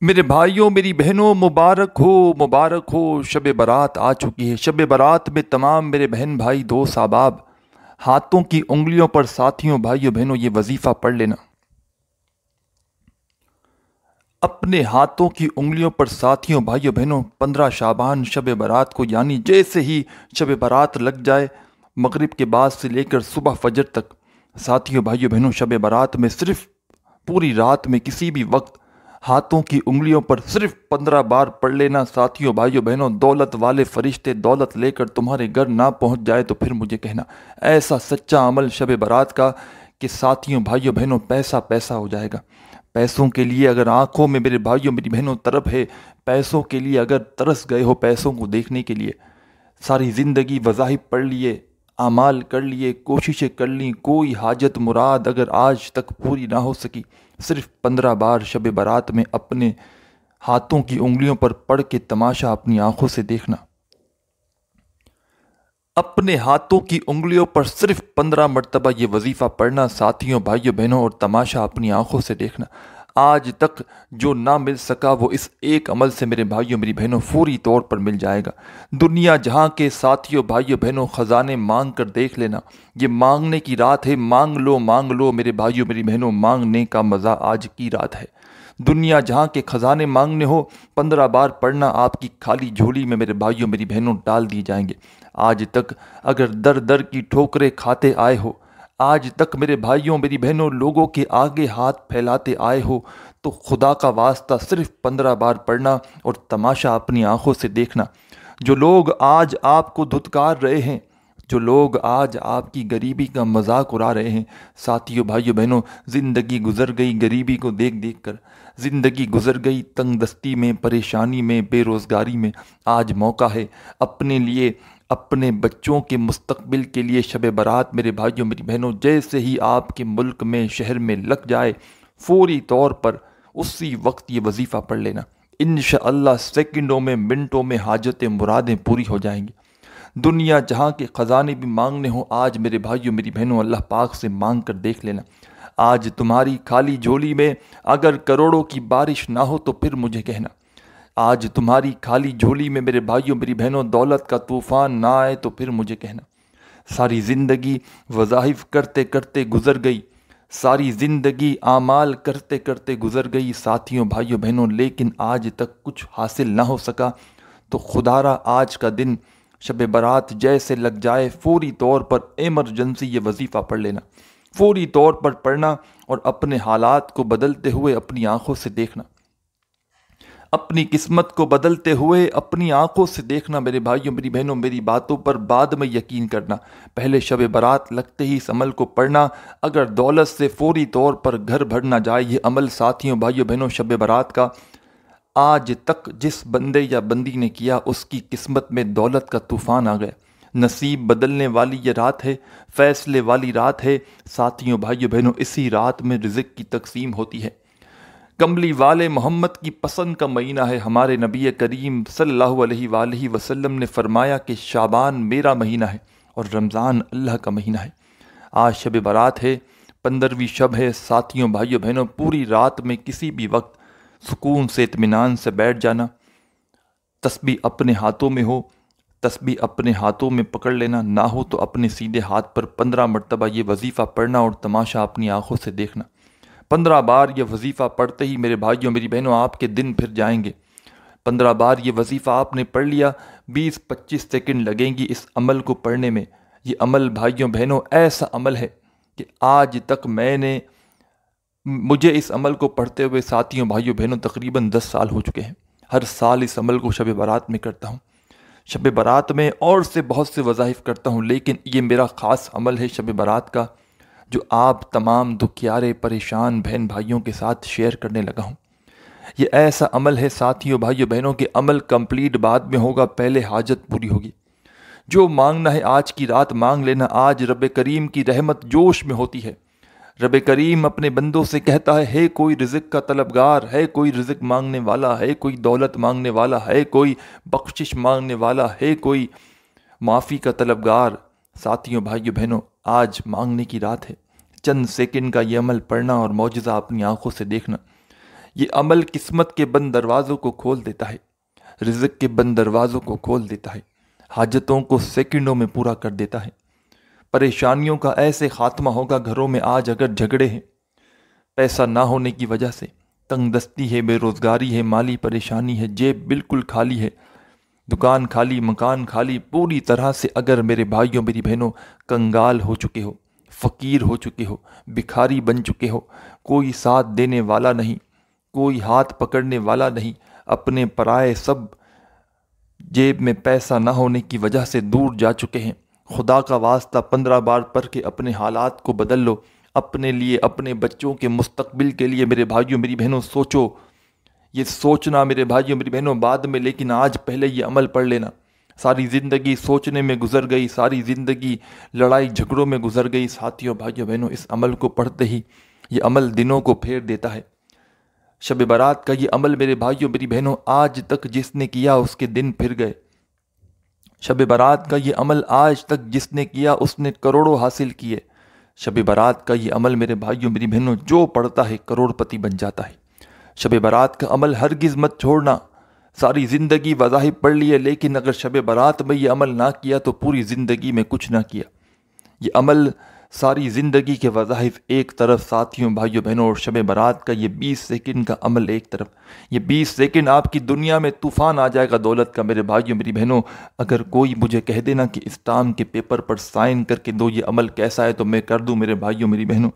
میرے بھائیوں میری بہنوں، مبارک ہو، شب برات آ چکی ہے۔ شب برات میں تمام میرے بہن بھائی دوست احباب ہاتھوں کی انگلیوں پر، ساتھیوں بھائیوں بہنوں، یہ وظیفہ پڑھ لینا۔ اپنے ہاتھوں کی انگلیوں پر ساتھیوں بھائیوں بہنوں 15 شعبان شب برات کو، یعنی جیسے ہی شب برات لگ جائے، مغرب کے بعد سے لے کر صبح فجر تک، ساتھیوں بھائیوں بہنوں شب برات میں صرف پوری رات میں کسی بھی وقت ہاتھوں کی انگلیوں پر صرف 15 بار پڑھ لینا۔ ساتھیوں بھائیوں بہنوں، دولت والے فرشتے دولت لے کر تمہارے گھر نہ پہنچ جائے تو پھر مجھے کہنا۔ ایسا سچا عمل شب برات کا کہ ساتھیوں بھائیوں بہنوں پیسہ پیسہ ہو جائے گا۔ پیسوں کے لیے اگر آنکھوں میں میرے بھائیوں میری بہنوں طرب ہے، پیسوں کے لیے اگر ترس گئے ہو، پیسوں کو دیکھنے کے لیے ساری زندگی وظائف پڑھ لیے، اعمال کر لیے، کوششیں کر لیں، کوئی حاجت مراد اگر آج تک پوری نہ ہو سکی، صرف 15 بار شب برات میں اپنے ہاتھوں کی انگلیوں پر پڑھ کے تماشا اپنی آنکھوں سے دیکھنا۔ اپنے ہاتھوں کی انگلیوں پر صرف 15 مرتبہ یہ وظیفہ پڑھنا، ساتھیوں بھائیوں بہنوں، اور تماشا اپنی آنکھوں سے دیکھنا۔ آج تک جو نہ مل سکا وہ اس ایک عمل سے میرے بھائیوں میری بہنوں فوری طور پر مل جائے گا۔ دنیا جہاں کے ساتھیوں بھائیوں بہنوں خزانے مانگ کر دیکھ لینا۔ یہ مانگنے کی رات ہے، مانگ لو میرے بھائیوں میری بہنوں، مانگنے کا مزہ آج کی رات ہے۔ دنیا جہاں کے خزانے مانگنے ہو، 15 بار پڑھنا آپ کی خالی جھولی میں میرے بھائیوں میری بہنوں ڈال دی جائیں گے۔ آج تک اگر در در کی ٹھوکریں کھاتے آئے ہو، آج تک میرے بھائیوں میری بہنوں لوگوں کے آگے ہاتھ پھیلاتے آئے ہو، تو خدا کا واسطہ صرف 15 بار پڑھنا اور تماشا اپنی آنکھوں سے دیکھنا۔ جو لوگ آج آپ کو دھتکار رہے ہیں، جو لوگ آج آپ کی غریبی کا مذاق اڑا رہے ہیں، ساتھیوں بھائیوں بہنوں، زندگی گزر گئی غریبی کو دیکھ دیکھ کر، زندگی گزر گئی تنگ دستی میں، پریشانی میں، بے روزگاری میں۔ آج موقع ہے اپنے لیے، اپنے بچوں کے مستقبل کے لیے شب برات میرے بھائیوں میری بہنوں جیسے ہی آپ کے ملک میں، شہر میں لگ جائے، فوری طور پر اسی وقت یہ وظیفہ پڑھ لینا۔ انشاءاللہ سیکنڈوں میں، منٹوں میں حاجتیں مرادیں پوری ہو جائیں گی۔ دنیا جہاں کے خزانے بھی مانگنے ہوں، آج میرے بھائیوں میری بہنوں اللہ پاک سے مانگ کر دیکھ لینا۔ آج تمہاری خالی جھولی میں اگر کروڑوں کی بارش نہ ہو تو پھر مجھے کہنا۔ آج تمہاری خالی جھولی میں میرے بھائیوں میری بہنوں دولت کا طوفان نہ آئے تو پھر مجھے کہنا۔ ساری زندگی وظائف کرتے کرتے گزر گئی، ساری زندگی اعمال کرتے کرتے گزر گئی، ساتھیوں بھائیوں بہنوں، لیکن آج تک کچھ حاصل نہ ہو سکا، تو خدا را آج کا دن شب برات جیسے لگ جائے، فوری طور پر ایمرجنسی یہ وظیفہ پڑھ لینا، فوری طور پر پڑھنا اور اپنے حالات کو بدلتے ہوئے اپنی آنکھوں سے دیکھنا، اپنی قسمت کو بدلتے ہوئے اپنی آنکھوں سے دیکھنا۔ میرے بھائیوں میری بہنوں، میری باتوں پر بعد میں یقین کرنا، پہلے شب برات لگتے ہی اس عمل کو پڑھنا۔ اگر دولت سے فوری طور پر گھر بھر نہ جائے یہ عمل، ساتھیوں بھائیوں بہنوں، شب برات کا آج تک جس بندے یا بندی نے کیا اس کی قسمت میں دولت کا طوفان آ گیا۔ نصیب بدلنے والی یہ رات ہے، فیصلے والی رات ہے، ساتھیوں بھائیوں بہنوں، اسی رات میں رزق کی تقسیم ہوتی ہے۔ کملی والے محمد کی پسند کا مہینہ ہے۔ ہمارے نبی کریم صلی اللہ علیہ وآلہ وسلم نے فرمایا کہ شعبان میرا مہینہ ہے اور رمضان اللہ کا مہینہ ہے۔ آج شب برات ہے، 15ویں شب ہے۔ ساتھیوں بھائیوں بہنوں، پوری رات میں کسی بھی وقت سکون سے اطمینان سے بیٹھ جانا، تسبیح اپنے ہاتھوں میں ہو، تسبیح اپنے ہاتھوں میں پکڑ لینا، نہ ہو تو اپنے سیدھے ہاتھ پر 15 مرتبہ یہ وظیفہ پڑھنا اور تماشا اپنی آنکھوں سے دیکھنا۔ 15 بار یہ وظیفہ پڑھتے ہی میرے بھائیوں میری بہنوں آپ کے دن پھر جائیں گے۔ 15 بار یہ وظیفہ آپ نے پڑھ لیا، 20-25 سیکنڈ لگیں گی اس عمل کو پڑھنے میں۔ یہ عمل بھائیوں بہنوں ایسا عمل ہے کہ آج تک مجھے اس عمل کو پڑھتے ہوئے ساتھیوں بھائیوں بہنوں تقریباً 10 سال ہو چکے ہیں۔ ہر سال اس عمل کو شب برات میں کرتا ہوں۔ شب برات میں اور سے بہت سے وظائف کرتا ہوں، لیکن یہ میرا خاص عمل ہے شب برات کا، جو آپ تمام دکھیارے پریشان بہن بھائیوں کے ساتھ شیئر کرنے لگا ہوں۔ یہ ایسا عمل ہے ساتھیوں بھائیوں بہنوں کہ عمل کمپلیٹ بعد میں ہوگا، پہلے حاجت پوری ہوگی۔ جو مانگنا ہے آج کی رات مانگ لینا۔ آج رب کریم کی رحمت جوش میں ہوتی ہے۔ رب کریم اپنے بندوں سے کہتا ہے کوئی رزق کا طلبگار ہے، کوئی رزق مانگنے والا ہے، کوئی دولت مانگنے والا ہے، کوئی بخشش مانگنے والا ہے، کوئی معافی کا طلبگار۔ ساتھیوں بھائیوں بہنوں، آج مانگنے کی رات ہے۔ چند سیکنڈ کا یہ عمل پڑھنا اور معجزہ اپنی آنکھوں سے دیکھنا، یہ عمل قسمت کے بند دروازوں کو کھول دیتا ہے، رزق کے بند دروازوں کو کھول دیتا ہے، حاجتوں کو سیکنڈوں میں پورا کر دیتا ہے۔ پریشانیوں کا ایسے خاتمہ ہوگا، گھروں میں آج اگر جھگڑے ہیں پیسہ نہ ہونے کی وجہ سے، تنگ دستی ہے، بے روزگاری ہے، مالی پریشانی ہے، جیب بالکل خالی ہے، دکان خالی، مکان خالی، پوری طرح سے اگر میرے بھائیوں میری بہنوں کنگال ہو چکے ہو، فقیر ہو چکے ہو، بھکاری بن چکے ہو، کوئی ساتھ دینے والا نہیں، کوئی ہاتھ پکڑنے والا نہیں، اپنے پرائے سب جیب میں پیسہ نہ ہونے کی وجہ سے دور جا چکے ہیں، خدا کا واسطہ 15 بار پڑھ کے اپنے حالات کو بدل لو، اپنے لیے، اپنے بچوں کے مستقبل کے لیے میرے بھائیوں میری بہنوں سوچو۔ یہ سوچنا میرے بھائیوں میری بہنوں بعد میں، لیکن آج پہلے یہ عمل پڑھ لینا۔ ساری زندگی سوچنے میں گزر گئی، ساری زندگی لڑائی جھگڑوں میں گزر گئی، ساتھیوں بھائیوں بہنوں اس عمل کو پڑھتے ہی یہ عمل دنوں کو پھیر دیتا ہے۔ شب برات کا یہ عمل میرے بھائیوں میری بہنوں آج تک جس نے کیا اس کے دن پھر گئے۔ شب برات کا یہ عمل آج تک جس نے کیا اس نے کروڑوں حاصل کیے۔ شب برات کا یہ عمل میرے بھائیوں میری بہنوں جو پڑھتا ہے کروڑ پتی بن جاتا ہے۔ شب برات کا عمل ہرگز مت چھوڑنا۔ ساری زندگی وظائف پڑھ لیے، لیکن اگر شب برات میں یہ عمل نہ کیا تو پوری زندگی میں کچھ نہ کیا۔ یہ عمل ساری زندگی کے وظائف ایک طرف، ساتھیوں بھائیوں بہنوں، اور شب برات کا یہ 20 سیکنڈ کا عمل ایک طرف۔ یہ 20 سیکنڈ آپ کی دنیا میں طوفان آ جائے گا دولت کا میرے بھائیوں میری بہنوں۔ اگر کوئی مجھے کہہ دینا کہ اسٹام کے پیپر پر سائن کر کے دو یہ عمل کیسا ہے تو میں کر دوں میرے بھائیوں میری بہنوں۔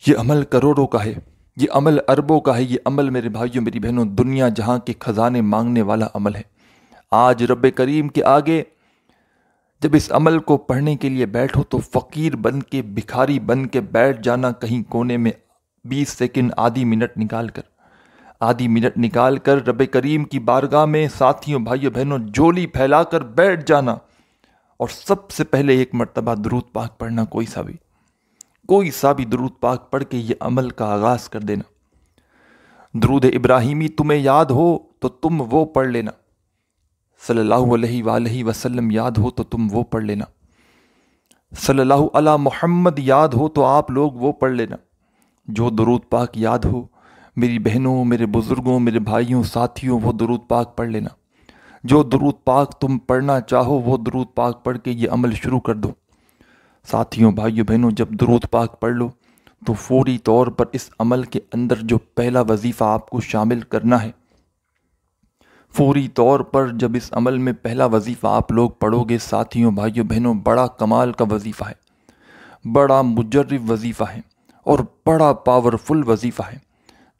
یہ عمل کروڑوں کا ہے، یہ عمل اربوں کا ہے، یہ عمل میرے بھائیوں میری بہنوں دنیا جہاں کے خزانے مانگنے والا عمل ہے۔ آج رب کریم کے آگے جب اس عمل کو پڑھنے کے لیے بیٹھو تو فقیر بن کے، بھکاری بن کے بیٹھ جانا کہیں کونے میں، 20 سیکنڈ، آدھی منٹ نکال کر رب کریم کی بارگاہ میں ساتھیوں بھائیوں بہنوں جھولی پھیلا کر بیٹھ جانا، اور سب سے پہلے ایک مرتبہ درود پاک پڑھنا، کوئی سا بھی درود پاک پڑھ کے یہ عمل کا آغاز کر دینا۔ درود ابراہیمی تمہیں یاد ہو تو تم وہ پڑھ لینا، صلی اللہ علیہ وآلہ وسلم یاد ہو تو تم وہ پڑھ لینا، صلی اللہ علی محمد یاد ہو تو آپ لوگ وہ پڑھ لینا۔ جو درود پاک یاد ہو میری بہنوں، میرے بزرگوں، میرے بھائیوں، ساتھیوں، وہ درود پاک پڑھ لینا۔ جو درود پاک تم پڑھنا چاہو وہ درود پاک پڑھ کے یہ عمل شروع کر دو۔ ساتھیوں بھائیوں بہنوں جب درود پاک پڑھ لو تو فوری طور پر اس عمل کے اندر جو پہلا وظیفہ آپ کو شامل کرنا ہے، فوری طور پر جب اس عمل میں پہلا وظیفہ آپ لوگ پڑھو گے ساتھیوں بھائیوں بہنوں، بڑا کمال کا وظیفہ ہے، بڑا مجرب وظیفہ ہے، اور بڑا پاورفل وظیفہ ہے۔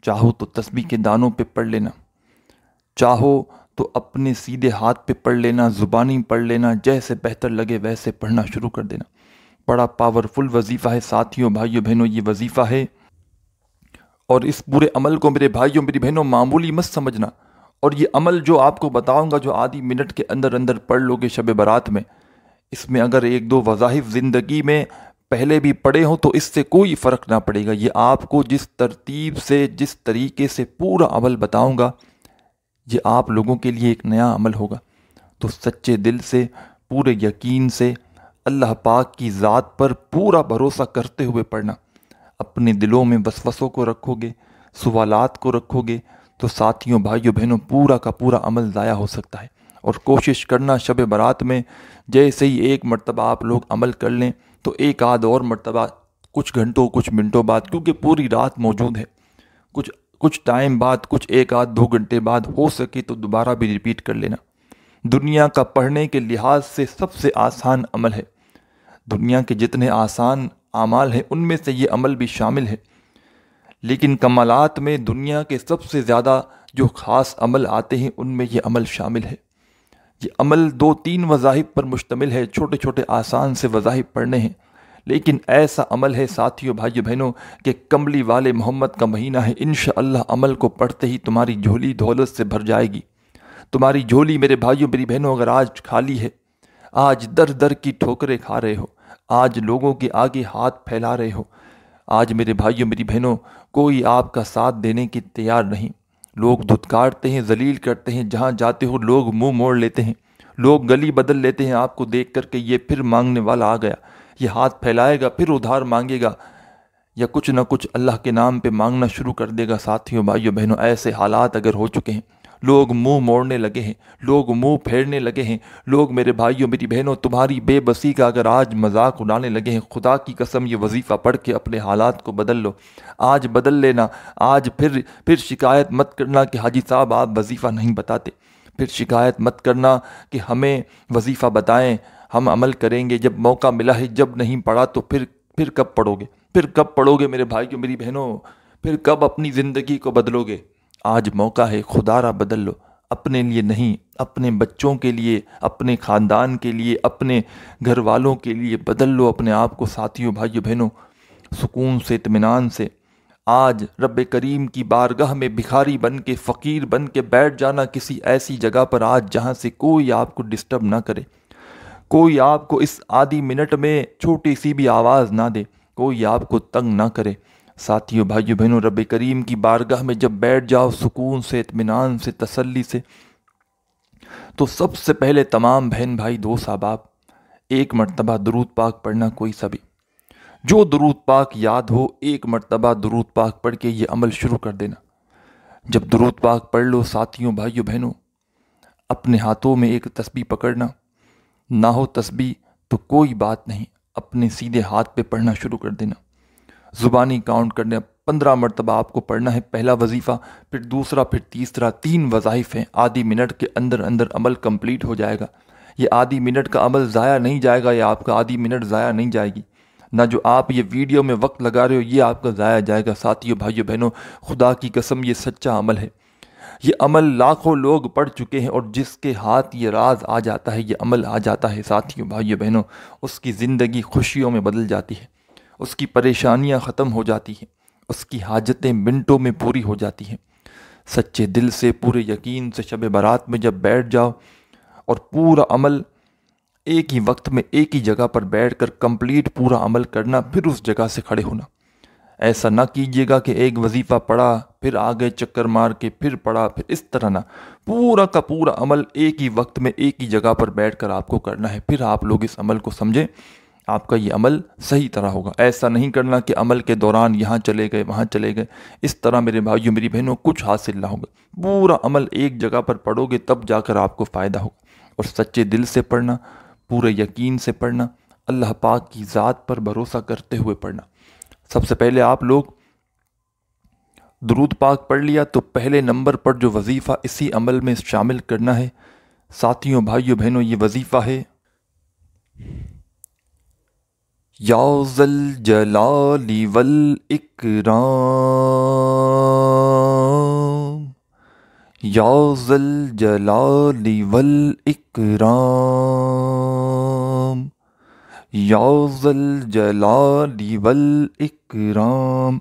چاہو تو تسبیح کے دانوں پہ پڑھ لینا، چاہو تو اپنے سیدھے ہاتھ پہ پڑھ لینا، زبانی پڑھ لینا، جیسے بہتر لگے ویسے پڑھنا شروع کر دینا۔ بڑا پاورفل وظیفہ ہے ساتھیوں بھائیوں بہنوں، یہ وظیفہ ہے، اور اس پورے عمل کو میرے بھائیوں میری بہنوں معمولی مت سمجھنا۔ اور یہ عمل جو آپ کو بتاؤں گا جو آدھی منٹ کے اندر پڑھ لو گے شب برات میں، اس میں اگر ایک دو وظائف زندگی میں پہلے بھی پڑھے ہوں تو اس سے کوئی فرق نہ پڑے گا۔ یہ آپ کو جس ترتیب سے، جس طریقے سے پورا عمل بتاؤں گا، یہ آپ لوگوں کے لیے ایک نیا عمل ہوگا۔ تو سچے دل سے، پورے یقین سے، اللہ پاک کی ذات پر پورا بھروسہ کرتے ہوئے پڑھنا۔ اپنے دلوں میں وسوسوں کو رکھو گے، سوالات کو رکھو گے تو ساتھیوں بھائیوں بہنوں پورا کا پورا عمل ضائع ہو سکتا ہے۔ اور کوشش کرنا شب برات میں جیسے ہی ایک مرتبہ آپ لوگ عمل کر لیں تو ایک آدھ اور مرتبہ کچھ گھنٹوں کچھ منٹوں بعد، کیونکہ پوری رات موجود ہے، کچھ ٹائم بعد، کچھ ایک آدھ 2 گھنٹے بعد ہو سکے تو دوبارہ بھی ریپیٹ کر لینا۔ دنیا کا پڑھنے کے لحاظ سے سب سے آسان عمل ہے، دنیا کے جتنے آسان اعمال ہیں ان میں سے یہ عمل بھی شامل ہے، لیکن کمالات میں دنیا کے سب سے زیادہ جو خاص عمل آتے ہیں ان میں یہ عمل شامل ہے۔ یہ عمل 2-3 وظائف پر مشتمل ہے، چھوٹے چھوٹے آسان سے وظائف پڑھنے ہیں، لیکن ایسا عمل ہے ساتھیوں بھائیوں بہنوں کہ کملی والے محمد کا مہینہ ہے، انشاءاللہ عمل کو پڑھتے ہی تمہاری جھولی دولت سے بھر جائے گی۔ تمہاری جھولی میرے بھائیوں میری بہنوں اگر آج خالی ہے، آج در در کی ٹھوکریں کھا رہے ہو، آج لوگوں کے آگے ہاتھ پھیلا رہے ہو، آج میرے بھائیوں میری بہنوں کوئی آپ کا ساتھ دینے کی تیار نہیں، لوگ دھتکارتے ہیں، ذلیل کرتے ہیں، جہاں جاتے ہو لوگ منہ موڑ لیتے ہیں، لوگ گلی بدل لیتے ہیں آپ کو دیکھ کر کے، یہ پھر مانگنے والا آ گیا، یہ ہاتھ پھیلائے گا، پھر ادھار مانگے گا، یا کچھ نہ کچھ اللہ کے نام پہ مانگنا شروع کر دے گا۔ ساتھیوں بھائیوں بہنوں، ایسے حالات اگر ہو چکے ہیں، لوگ منہ موڑنے لگے ہیں، لوگ منہ پھیرنے لگے ہیں، لوگ میرے بھائیوں میری بہنوں تمہاری بے بسی کا اگر آج مذاق اڑانے لگے ہیں، خدا کی قسم یہ وظیفہ پڑھ کے اپنے حالات کو بدل لو۔ آج بدل لینا، آج پھر شکایت مت کرنا کہ حاجی صاحب آپ وظیفہ نہیں بتاتے، پھر شکایت مت کرنا کہ ہمیں وظیفہ بتائیں، ہم عمل کریں گے، جب موقع ملا ہے، جب نہیں پڑھا تو پھر کب پڑھو گے؟ پھر کب پڑھو گے میرے بھائیوں میری بہنوں؟ پھر کب اپنی زندگی کو بدلو گے؟ آج موقع ہے، خدا را بدل لو، اپنے لیے نہیں، اپنے بچوں کے لیے، اپنے خاندان کے لیے، اپنے گھر والوں کے لیے بدل لو اپنے آپ کو۔ ساتھیوں بھائیوں بہنوں، سکون سے، اطمینان سے آج رب کریم کی بارگاہ میں بھکاری بن کے، فقیر بن کے بیٹھ جانا کسی ایسی جگہ پر آج جہاں سے کوئی آپ کو ڈسٹرب نہ کرے، کوئی آپ کو اس آدھی منٹ میں چھوٹی سی بھی آواز نہ دے، کوئی آپ کو تنگ نہ کرے۔ ساتھیوں بھائیوں بہنوں، رب کریم کی بارگاہ میں جب بیٹھ جاؤ سکون سے، اطمینان سے، تسلی سے، تو سب سے پہلے تمام بہن بھائی دوست احباب ایک مرتبہ درود پاک پڑھنا، کوئی سا بھی جو درود پاک یاد ہو ایک مرتبہ درود پاک پڑھ کے یہ عمل شروع کر دینا۔ جب درود پاک پڑھ لو ساتھیوں بھائیوں بہنوں، اپنے ہاتھوں میں ایک تسبیح پکڑنا، نہ ہو تسبیح تو کوئی بات نہیں، اپنے سیدھے ہاتھ پہ پڑھنا شروع کر دینا، زبانی کاؤنٹ کرنا، 15 مرتبہ آپ کو پڑھنا ہے پہلا وظیفہ، پھر دوسرا، پھر تیسرا، 3 وظائف ہیں، آدھی منٹ کے اندر اندر عمل کمپلیٹ ہو جائے گا۔ یہ آدھی منٹ کا عمل ضائع نہیں جائے گا، یا آپ کا آدھی منٹ ضائع نہیں جائے گی، نہ جو آپ یہ ویڈیو میں وقت لگا رہے ہو یہ آپ کا ضائع جائے گا۔ ساتھیوں بھائیوں بہنوں، خدا کی قسم یہ سچا عمل ہے، یہ عمل لاکھوں لوگ پڑھ چکے ہیں، اور جس کے ہاتھ یہ راز آ جاتا ہے، یہ عمل آ جاتا ہے ساتھیوں بھائیوں بہنوں، اس کی زندگی خوشیوں میں بدل جاتی ہے، اس کی پریشانیاں ختم ہو جاتی ہیں، اس کی حاجتیں منٹوں میں پوری ہو جاتی ہیں۔ سچے دل سے، پورے یقین سے شب برات میں جب بیٹھ جاؤ اور پورا عمل ایک ہی وقت میں ایک ہی جگہ پر بیٹھ کر کمپلیٹ پورا عمل کرنا، پھر اس جگہ سے کھڑے ہونا۔ ایسا نہ کیجیے گا کہ ایک وظیفہ پڑھا پھر آگے چکر مار کے پھر پڑھا، پھر اس طرح نہ، پورا کا پورا عمل ایک ہی وقت میں ایک ہی جگہ پر بیٹھ کر آپ کو کرنا ہے، پھر آپ لوگ اس عمل کو سمجھیں، آپ کا یہ عمل صحیح طرح ہوگا۔ ایسا نہیں کرنا کہ عمل کے دوران یہاں چلے گئے وہاں چلے گئے، اس طرح میرے بھائیوں میری بہنوں کچھ حاصل نہ ہوگا۔ پورا عمل ایک جگہ پر پڑھو گے تب جا کر آپ کو فائدہ ہوگا، اور سچے دل سے پڑھنا، پورے یقین سے پڑھنا، اللہ پاک کی ذات پر بھروسہ کرتے ہوئے پڑھنا۔ سب سے پہلے آپ لوگ درود پاک پڑھ لیا تو پہلے نمبر پر جو وظیفہ اسی عمل میں شامل کرنا ہے ساتھیوں بھائیوں بہنوں، یہ وظیفہ ہے یا ذل جلال والاکرام، یا ذل جلال والاکرام، یا ذل جلال والاکرام۔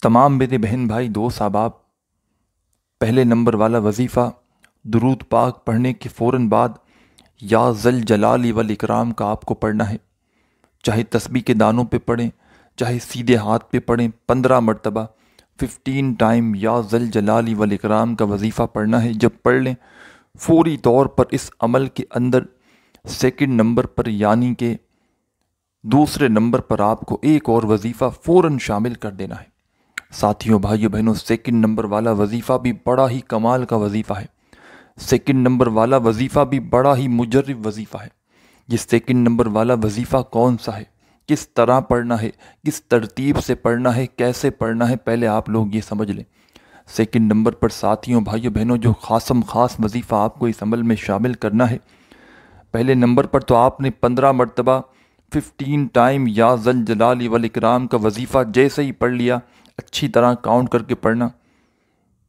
تمام میرے بہن بھائی دوست احباب، پہلے نمبر والا وظیفہ درود پاک پڑھنے کے فوراً بعد یا ذل جلال والاکرام کا آپ کو پڑھنا ہے، چاہے تسبیح کے دانوں پہ پڑھیں، چاہے سیدھے ہاتھ پہ پڑھیں، 15 مرتبہ 15 ٹائم یا ذل جلال والاکرام کا وظیفہ پڑھنا ہے۔ جب پڑھ لیں فوری طور پر اس عمل کے اندر سیکنڈ نمبر پر یعنی کہ دوسرے نمبر پر آپ کو ایک اور وظیفہ فوراً شامل کر دینا ہے۔ ساتھیوں بھائیوں بہنوں، سیکنڈ نمبر والا وظیفہ بھی بڑا ہی کمال کا وظیفہ ہے، سیکنڈ نمبر والا وظیفہ بھی بڑا ہی مجرب وظیفہ ہے۔ یہ سیکنڈ نمبر والا وظیفہ کون سا ہے، کس طرح پڑھنا ہے، کس ترتیب سے پڑھنا ہے، کیسے پڑھنا ہے، پہلے آپ لوگ یہ سمجھ لیں۔ سیکنڈ نمبر پر ساتھیوں بھائیوں بہنوں جو خاص وظیفہ آپ کو اس عمل میں شامل کرنا ہے، پہلے نمبر پر تو آپ نے 15 مرتبہ 15 ٹائم یا ذل جلال والاکرام کا وظیفہ جیسے ہی پڑھ لیا، اچھی طرح کاؤنٹ کر کے پڑھنا،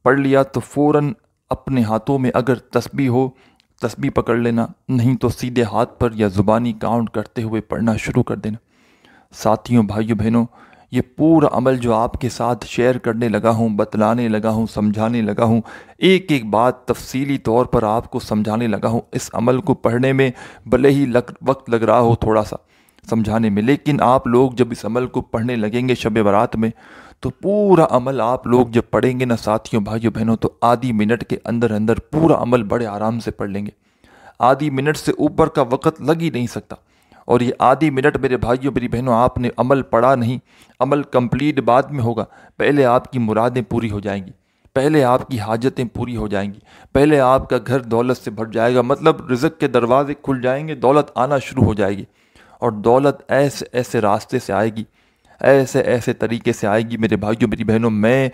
پڑھ لیا تو فوراً اپنے ہاتھوں میں اگر تسبیح ہو تسبیح پکڑ لینا، نہیں تو سیدھے ہاتھ پر یا زبانی کاؤنٹ کرتے ہوئے پڑھنا شروع کر دینا۔ ساتھیوں بھائیوں بہنوں، یہ پورا عمل جو آپ کے ساتھ شیئر کرنے لگا ہوں، بتلانے لگا ہوں، سمجھانے لگا ہوں، ایک ایک بات تفصیلی طور پر آپ کو سمجھانے لگا ہوں، اس عمل کو پڑھنے میں بھلے ہی وقت لگ رہا ہو تھوڑا سا سمجھانے میں، لیکن آپ لوگ جب اس عمل کو پڑھنے لگیں گے شب برات میں تو پورا عمل آپ لوگ جب پڑھیں گے نا ساتھیوں بھائیوں بہنوں، تو آدھی منٹ کے اندر اندر پورا عمل بڑے آرام سے پڑھ لیں گے۔ آدھی منٹ سے اوپر کا وقت لگ ہی نہیں سکتا، اور یہ آدھی منٹ میرے بھائیوں میری بہنوں آپ نے عمل پڑھا نہیں، عمل کمپلیٹ بعد میں ہوگا۔ پہلے آپ کی مرادیں پوری ہو جائیں گی، پہلے آپ کی حاجتیں پوری ہو جائیں گی، پہلے آپ کا گھر دولت سے بھر جائے گا، مطلب رزق کے دروازے کھل جائیں گے، دولت آنا شروع ہو جائے گی۔ اور دولت ایسے ایسے راستے سے آئے گی، ایسے ایسے طریقے سے آئے گی میرے بھائیوں میری بہنوں۔ میں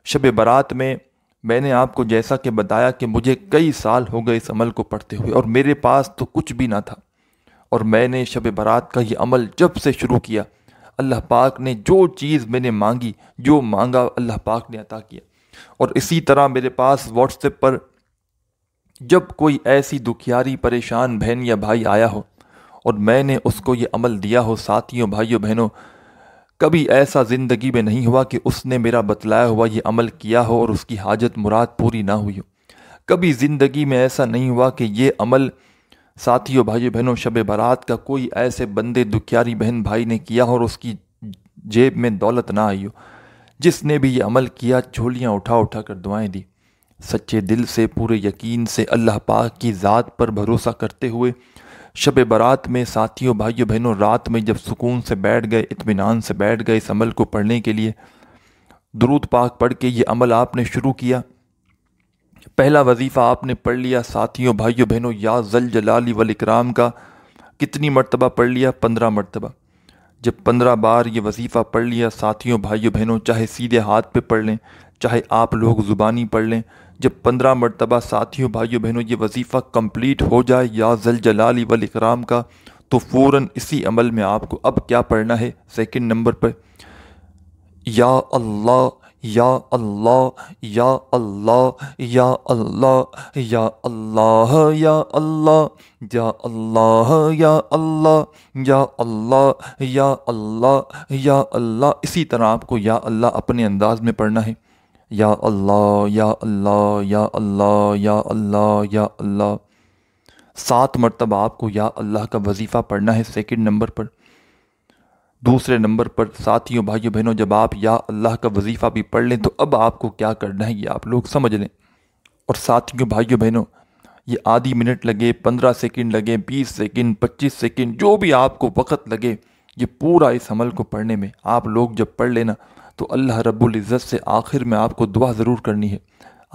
شب برات میں نے آپ کو جیسا کہ بتایا کہ مجھے کئی سال ہو گئے اس عمل کو پڑھتے ہوئے، اور میرے پاس تو کچھ بھی نہ تھا، اور میں نے شب برات کا یہ عمل جب سے شروع کیا، اللہ پاک نے جو چیز میں نے مانگی، جو مانگا اللہ پاک نے عطا کیا۔ اور اسی طرح میرے پاس واٹس ایپ پر جب کوئی ایسی دکھیاری پریشان بہن یا بھائی آیا ہو اور میں نے اس کو یہ عمل دیا ہو، ساتھیوں بھائیوں بہنوں، کبھی ایسا زندگی میں نہیں ہوا کہ اس نے میرا بتلایا ہوا یہ عمل کیا ہو اور اس کی حاجت مراد پوری نہ ہوئی ہو۔ کبھی زندگی میں ایسا نہیں ہوا کہ یہ عمل ساتھیوں بھائیوں بہنوں شب برات کا کوئی ایسے بندے دکھیاری بہن بھائی نے کیا ہو اور اس کی جیب میں دولت نہ آئی ہو۔ جس نے بھی یہ عمل کیا، جھولیاں اٹھا اٹھا کر دعائیں دی، سچے دل سے، پورے یقین سے، اللہ پاک کی ذات پر بھروسہ کرتے ہوئے شب برات میں ساتھیوں بھائیوں بہنوں رات میں جب سکون سے بیٹھ گئے، اطمینان سے بیٹھ گئے اس عمل کو پڑھنے کے لیے، درود پاک پڑھ کے یہ عمل آپ نے شروع کیا۔ پہلا وظیفہ آپ نے پڑھ لیا ساتھیوں بھائیوں بہنوں، یا ذل جلال والاکرام کا کتنی مرتبہ پڑھ لیا؟ 15 مرتبہ۔ جب 15 بار یہ وظیفہ پڑھ لیا ساتھیوں بھائیوں بہنوں، چاہے سیدھے ہاتھ پہ پڑھ لیں، چاہے آپ لوگ زبانی پڑھ لیں، جب 15 مرتبہ ساتھیوں بھائیوں بہنوں یہ وظیفہ کمپلیٹ ہو جائے یا ذل جلال والاکرام کا، تو فوراً اسی عمل میں آپ کو اب کیا پڑھنا ہے؟ سیکنڈ نمبر پر یا اللہ یا اللہ یا اللہ یا اللہ یا اللہ یا اللہ یا اللہ یا اللہ یا اللہ یا اللہ یا اللہ، اسی طرح آپ کو یا اللہ اپنے انداز میں پڑھنا ہے، یا اللہ یا اللہ یا اللہ یا اللہ یا اللہ۔ 7 مرتبہ آپ کو یا اللہ کا وظیفہ پڑھنا ہے سیکنڈ نمبر پر۔ دوسرے نمبر پر ساتھیوں بھائیوں بہنوں جب آپ یا اللہ کا وظیفہ بھی پڑھ لیں تو اب آپ کو کیا کرنا ہے یہ آپ لوگ سمجھ لیں۔ اور ساتھیوں بھائیوں بہنوں یہ آدھی منٹ لگے، 15 سیکنڈ لگے، 20 سیکنڈ، 25 سیکنڈ، جو بھی آپ کو وقت لگے، یہ پورا اس عمل کو پڑھنے میں آپ لوگ جب پڑھ لینا تو اللہ رب العزت سے آخر میں آپ کو دعا ضرور کرنی ہے۔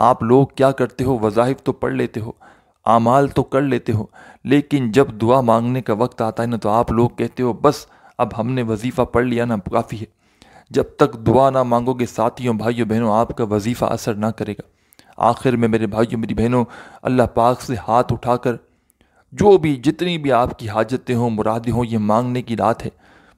آپ لوگ کیا کرتے ہو؟ وظائف تو پڑھ لیتے ہو، اعمال تو کر لیتے ہو، لیکن جب دعا مانگنے کا وقت آتا ہے نا تو آپ لوگ کہتے ہو بس اب ہم نے وظیفہ پڑھ لیا نا، کافی ہے۔ جب تک دعا نہ مانگو گے ساتھیوں بھائیوں بہنوں آپ کا وظیفہ اثر نہ کرے گا۔ آخر میں میرے بھائیوں میری بہنوں اللہ پاک سے ہاتھ اٹھا کر جو بھی جتنی بھی آپ کی حاجتیں ہوں، مرادیں ہوں، یہ مانگنے کی رات ہے۔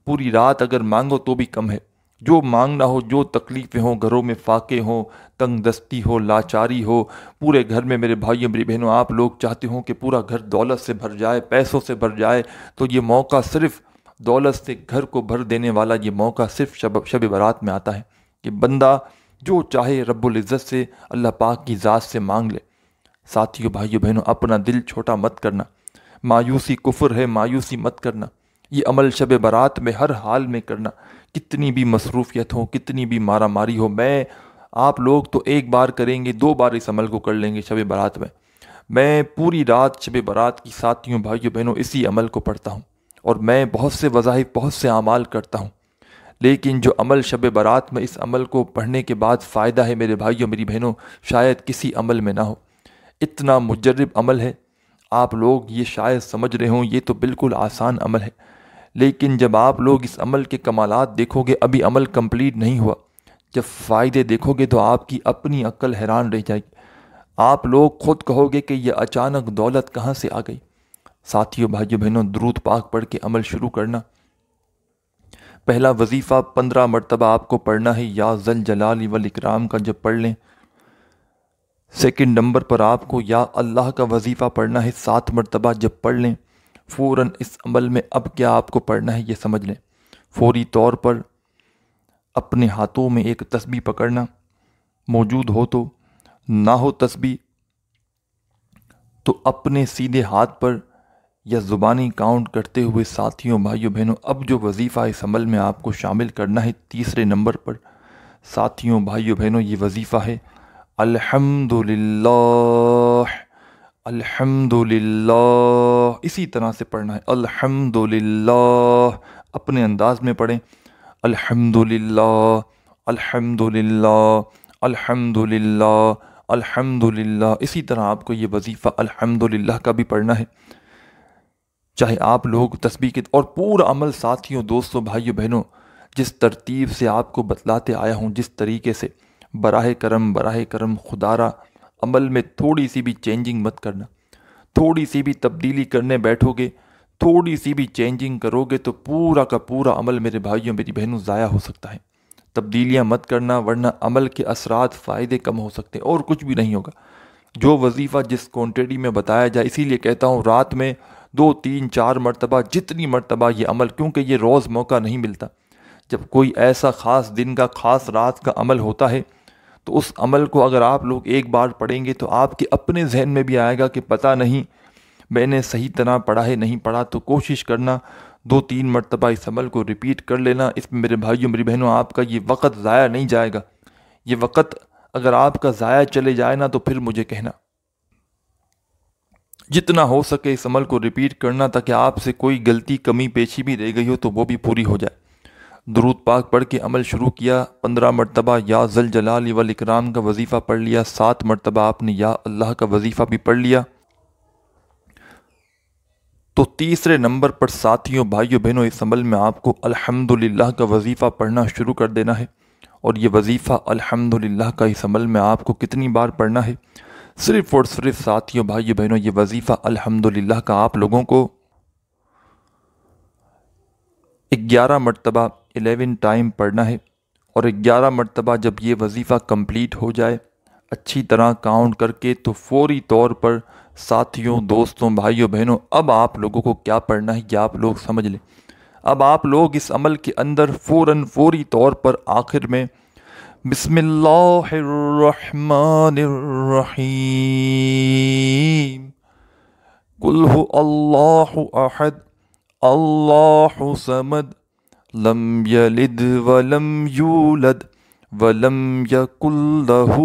پوری رات اگر مانگو تو بھی کم ہے۔ جو مانگنا ہو، جو تکلیفیں ہوں، گھروں میں فاقے ہوں، تنگ دستی ہو، لاچاری ہو، پورے گھر میں میرے بھائیوں میری بہنوں آپ لوگ چاہتے ہوں کہ پورا گھر دولت سے بھر جائے، پیسوں سے بھر جائے، تو یہ موقع صرف دولت سے گھر کو بھر دینے والا یہ موقع صرف شب برات میں آتا ہے کہ بندہ جو چاہے رب العزت سے، اللہ پاک کی ذات سے مانگ لے۔ ساتھیوں بھائیوں بہنوں اپنا دل چھوٹا مت کرنا، مایوسی کفر ہے، مایوسی مت کرنا۔ یہ عمل شب برات میں ہر حال میں کرنا، کتنی بھی مصروفیت ہو، کتنی بھی مارا ماری ہو۔ آپ لوگ تو ایک بار کریں گے، 2 بار اس عمل کو کر لیں گے شب برات میں پوری رات شب برات کی ساتھیوں بھائیوں بہنوں اسی عمل کو پڑھتا ہوں، اور میں بہت سے وظائف، بہت سے اعمال کرتا ہوں، لیکن جو عمل شب برات میں اس عمل کو پڑھنے کے بعد فائدہ ہے میرے بھائیوں میری بہنوں، شاید کسی عمل میں نہ ہو۔ اتنا مجرب عمل ہے، آپ لوگ یہ شاید سمجھ رہے ہوں یہ تو بالکل آسان عمل ہے، لیکن جب آپ لوگ اس عمل کے کمالات دیکھو گے، ابھی عمل کمپلیٹ نہیں ہوا، جب فائدے دیکھو گے تو آپ کی اپنی عقل حیران رہ جائے گی۔ آپ لوگ خود کہو گے کہ یہ اچانک دولت کہاں سے آ گئی۔ ساتھیوں بھائیوں بہنوں درود پاک پڑھ کے عمل شروع کرنا۔ پہلا وظیفہ 15 مرتبہ آپ کو پڑھنا ہے، یا ذل جلال والاکرام کا جب پڑھ لیں۔ سیکنڈ نمبر پر آپ کو یا اللہ کا وظیفہ پڑھنا ہے 7 مرتبہ جب پڑھ لیں، فوراً اس عمل میں اب کیا آپ کو پڑھنا ہے یہ سمجھ لیں۔ فوری طور پر اپنے ہاتھوں میں ایک تسبیح پکڑنا، موجود ہو تو، نہ ہو تسبیح تو اپنے سیدھے ہاتھ پر یا زبانی کاؤنٹ کرتے ہوئے ساتھیوں بھائیوں بہنوں اب جو وظیفہ اس عمل میں آپ کو شامل کرنا ہے تیسرے نمبر پر، ساتھیوں بھائیوں بہنوں یہ وظیفہ ہے الحمدللہ الحمدللہ، اسی طرح سے پڑھنا ہے، الحمدللہ، اپنے انداز میں پڑھیں، الحمدللہ، الحمدللہ، الحمدللہ، الحمدللہ۔ اسی طرح آپ کو یہ وظیفہ الحمدللہ کا بھی پڑھنا ہے، چاہے آپ لوگ تسبیح کے اور پورا عمل ساتھیوں، دوستوں، بھائیوں، بہنوں، جس ترتیب سے آپ کو بتلاتے آیا ہوں، جس طریقے سے، براہ کرم خدارا عمل میں تھوڑی سی بھی چینجنگ مت کرنا۔ تھوڑی سی بھی تبدیلی کرنے بیٹھو گے، تھوڑی سی بھی چینجنگ کرو گے تو پورا کا پورا عمل میرے بھائیوں، میری بہنوں، ضائع ہو سکتا ہے۔ تبدیلیاں مت کرنا، ورنہ عمل کے اثرات، فائدے کم ہو سکتے ہیں اور کچھ بھی نہیں ہوگا۔ جو وظیفہ جس کوانٹٹی میں بتایا جائے، اسی لیے کہتا ہوں رات میں 2 3 4 مرتبہ، جتنی مرتبہ یہ عمل، کیونکہ یہ روز موقع نہیں ملتا۔ جب کوئی ایسا خاص دن کا، خاص رات کا عمل ہوتا ہے تو اس عمل کو اگر آپ لوگ ایک بار پڑھیں گے تو آپ کے اپنے ذہن میں بھی آئے گا کہ پتہ نہیں میں نے صحیح طرح پڑھا ہے نہیں پڑھا، تو کوشش کرنا 2 3 مرتبہ اس عمل کو ریپیٹ کر لینا۔ اس میں میرے بھائیوں، میری بہنوں، آپ کا یہ وقت ضائع نہیں جائے گا۔ یہ وقت اگر آپ کا ضائع چلے جائے نا تو پھر مجھے کہنا۔ جتنا ہو سکے اس عمل کو ریپیٹ کرنا تاکہ آپ سے کوئی غلطی، کمی پیشی بھی رہ گئی ہو تو وہ بھی پوری ہو جائے۔ درود پاک پڑھ کے عمل شروع کیا، 15 مرتبہ یا ذل جلال والاکرام کا وظیفہ پڑھ لیا، 7 مرتبہ آپ نے یا اللہ کا وظیفہ بھی پڑھ لیا، تو تیسرے نمبر پر ساتھیوں، بھائیوں، بہنوں، اس عمل میں آپ کو الحمدللہ کا وظیفہ پڑھنا شروع کر دینا ہے۔ اور یہ وظیفہ الحمدللہ کا اس عمل میں آپ کو کتنی بار پڑھنا ہے؟ صرف اور صرف ساتھیوں، بھائیوں، بہنوں، یہ وظیفہ الحمدللہ کا آپ لوگوں کو 11 مرتبہ 11 ٹائم پڑھنا ہے۔ اور 11 مرتبہ جب یہ وظیفہ کمپلیٹ ہو جائے اچھی طرح کاؤنٹ کر کے، تو فوری طور پر ساتھیوں، دوستوں، بھائیوں، بہنوں، اب آپ لوگوں کو کیا پڑھنا ہے یہ آپ لوگ سمجھ لیں۔ اب آپ لوگ اس عمل کے اندر فوری طور پر آخر میں بسم اللہ الرحمن الرحیم، قل هو اللہ احد اللہ صمد لم یلد ولم یولد ولم یکن لہ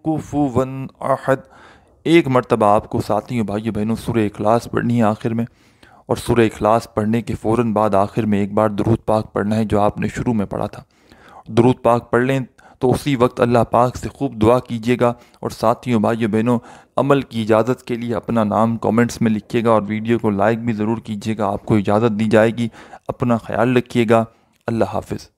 کفوا احد۔ ایک مرتبہ آپ کو ساتھیوں، بھائیوں، بہنوں، سورہ اخلاص پڑھنی ہے آخر میں، اور سورہ اخلاص پڑھنے کے فوراً بعد آخر میں ایک بار درود پاک پڑھنا ہے جو آپ نے شروع میں پڑھا تھا۔ درود پاک پڑھ لیں تو اسی وقت اللہ پاک سے خوب دعا کیجیے گا۔ اور ساتھیوں، بھائیوں، بہنوں، عمل کی اجازت کے لیے اپنا نام کومنٹس میں لکھیے گا اور ویڈیو کو لائک بھی ضرور کیجیے گا۔ آپ کو اجازت دی جائے گی۔ اپنا خیال رکھیے گا۔ اللہ حافظ۔